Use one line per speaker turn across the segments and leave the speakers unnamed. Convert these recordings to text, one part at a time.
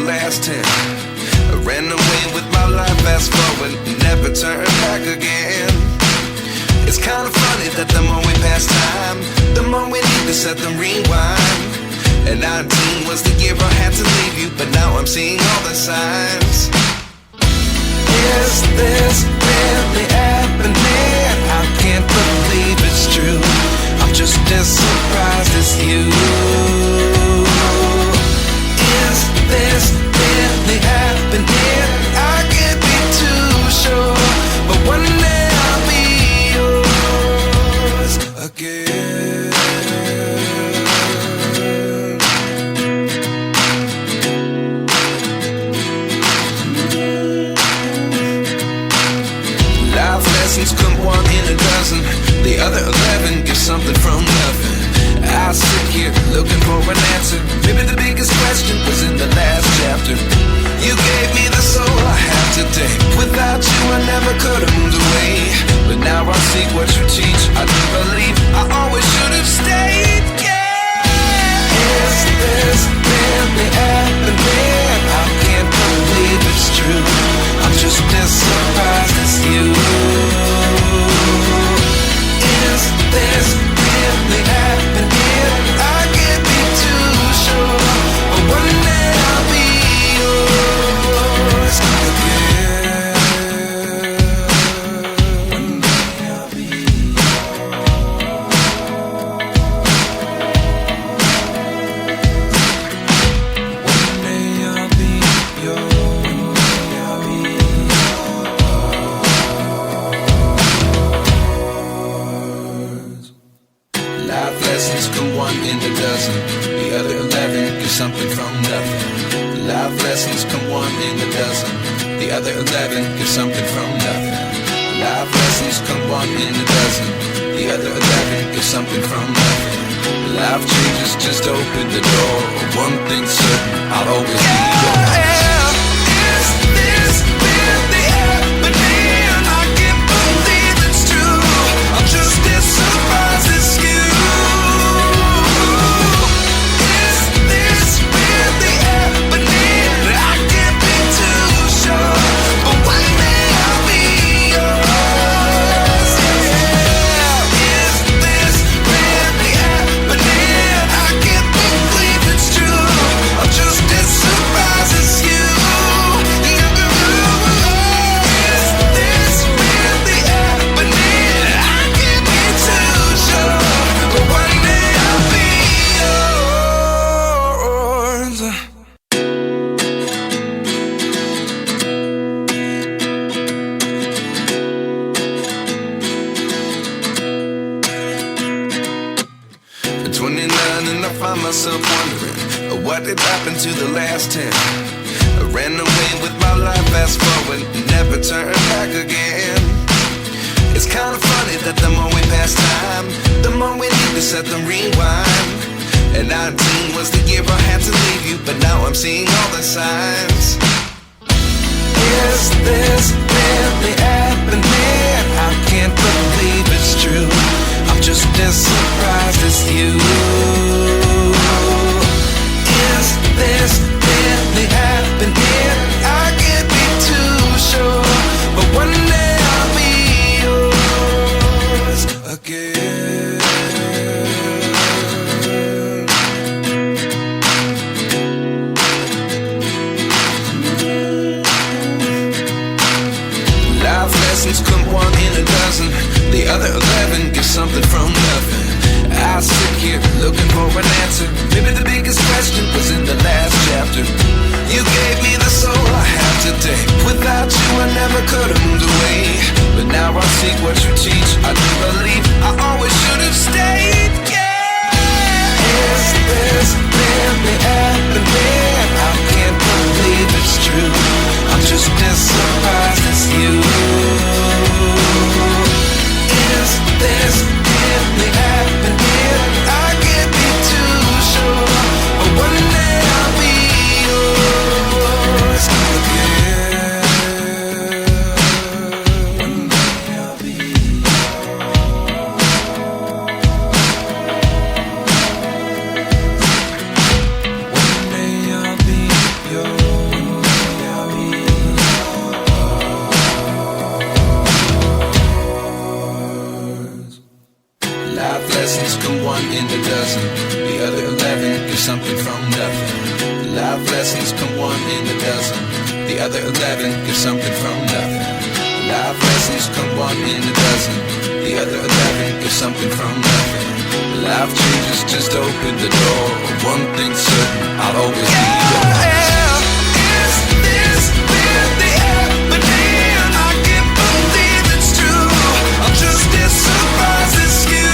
last 10. I ran away with my life, fast forward, never turn back again. It's kind of funny that the more we pass time, the more we need to set the rewind. And 19 was the year I had to leave you, but now I'm seeing all the signs. Is this really happening? I can't believe it's true. I'm just as surprised as you. Is this really happening? I can't be too sure, but one day I'll be yours again. Life lessons come one in a dozen. The other 11 give something from nothing. I sit here looking for an answer. Maybe the biggest question was in the last chapter. You gave me the soul I have today. Without you I never could have moved away. But now I see what you teach. I do believe I always should have stayed. Yeah. Is this really happening? I can't believe it's true. I'm just as surprised as you. Is this really happening? I can't be too sure, but one day I'll be yours again. One day I'll be yours. One day I'll be yours. Life lessons come one in a dozen. The other 11 give something from nothing. Life lessons come one in a dozen. The other 11 give something from nothing. Life lessons come one in a dozen. The other 11 give something from nothing. Life changes just open the door. One thing's certain, I'll always be yours. Is this really happening? I can't believe it's true. I'm just as surprised as you. Is this really happening? I can't be too sure, but one day I'll be yours. Yeah. Is this really happening? I can't believe it's true. I'm just as surprised as you. Is this really happening? I can't be too sure, but one day I'll be yours. At 29 and I find myself wondering what did happen to the last 10. I ran away with my life, fast forward, never turn back again. It's kind of funny that the more we pass time, the more we need to set the rewind. And 19 was the year I had to leave you, but now I'm seeing all the signs. Is this really happening? I can't believe it's true. I'm just as surprised as you. Is this really happening? I can't be too sure, but one day I'll be yours again. Life lessons come one in a dozen. The other 11 give something from nothing. I sit here looking for an answer. Maybe the biggest question was in the last chapter. You gave me the soul I have today. Without you I never could have moved away. But now I see what you teach. I do believe I always should have stayed. Yeah. Is this really happening? I can't believe it's true. I'm just as surprised as you. Is this really happening? I can't be too sure, but one day I'll be yours again. One day I'll be yours. come one in a dozen. The other 11 give something from nothing. Life lessons come one in a dozen. The other 11 give something from nothing. Life changes just open the door. One thing's certain, I'll always be yours. Is this really happening? I can't believe it's true. I'm just as surprised as you.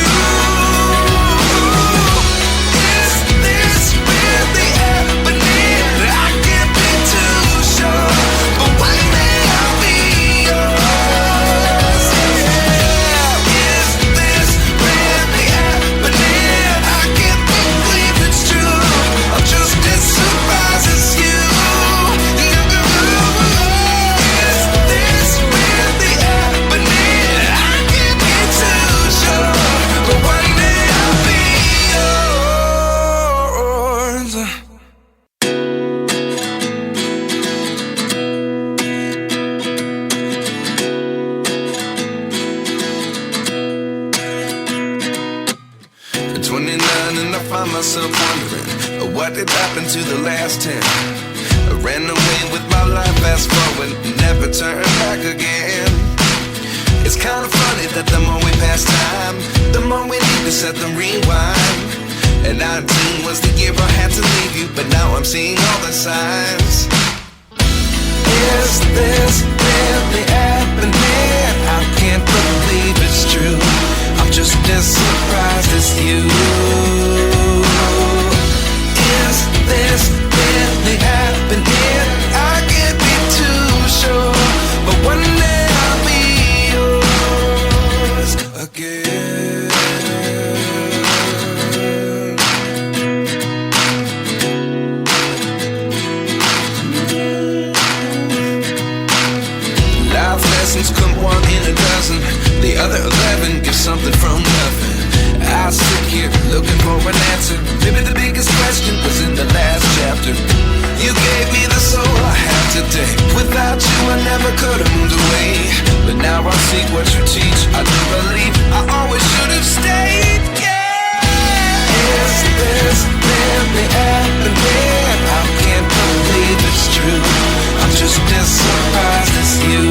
Is this really happening? I can't be too sure, but one day I'll be yours. Is this really happening? I can't believe it's true. I'm just as surprised as you. Is this really happening? I can't be too sure, but one day I'll be yours. At 29 and I find myself wondering, what did happen to the last 10? I ran away with my life, fast forward, never turn back again. It's kind of funny that the more we pass time, the more we need to set the rewind. And 19 was the year I had to leave you, but now I'm seeing all the signs. Is this really happening? I can't believe it's true. I'm just as surprised as you. Is this really happening? I can't be too sure, but one day I'll be yours again. Life lessons come one in a dozen. The other 11 give something from nothing. I sit here looking for an answer. Maybe the biggest question was in the last chapter. You gave me the soul I have today. Without you I never could have moved away. But now I see what you teach. I do believe I always should have stayed. Yeah. Is this really happening? I can't believe it's true. I'm just as surprised as you.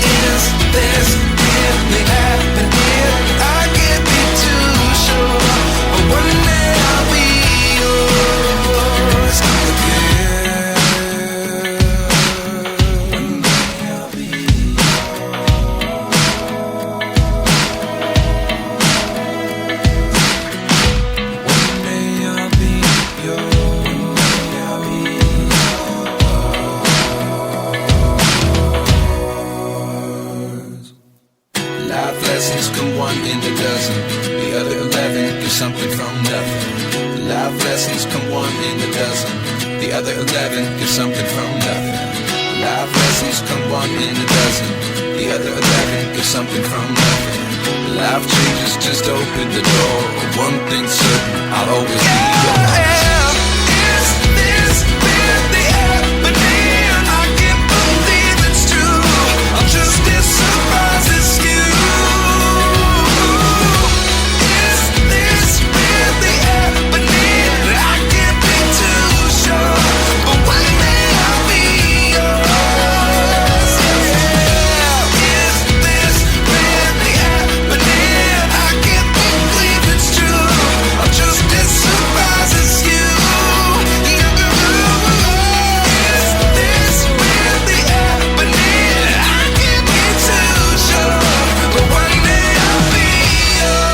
Is this really happening? I can't be too sure, but one day I'll be yours again. One day I'll be yours. One day I'll be yours. Life lessons come one in a dozen. The other 11 give something from nothing. Life lessons come one in a dozen. The other 11 give something from nothing. Life lessons come one in a dozen. The other 11 give something from nothing. Life changes just open the door. One thing's certain, I'll always be yours. Is this really happening? I can't believe it's true. I'm just as surprised as you. Is this really happening? I can't be too sure, but one day I'll be yours. Is this really happening? I can't believe it's true. I'm just as surprised as you. Is this really happening? I can't be too sure, but one day I'll be yours.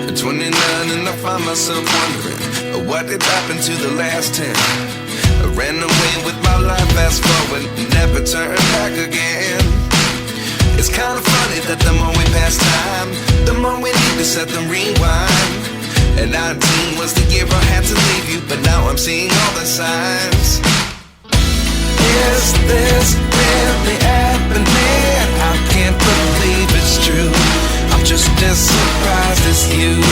At 29 and I find myself wondering, what did happen to the last 10? I ran away with my life, fast forward, never turn back again. It's kind of funny that the more we pass time, the more we need to set the rewind. And 19 was the year I had to leave you, but now I'm seeing all the signs. Is this really happening? I can't believe it's true. I'm just as surprised as you.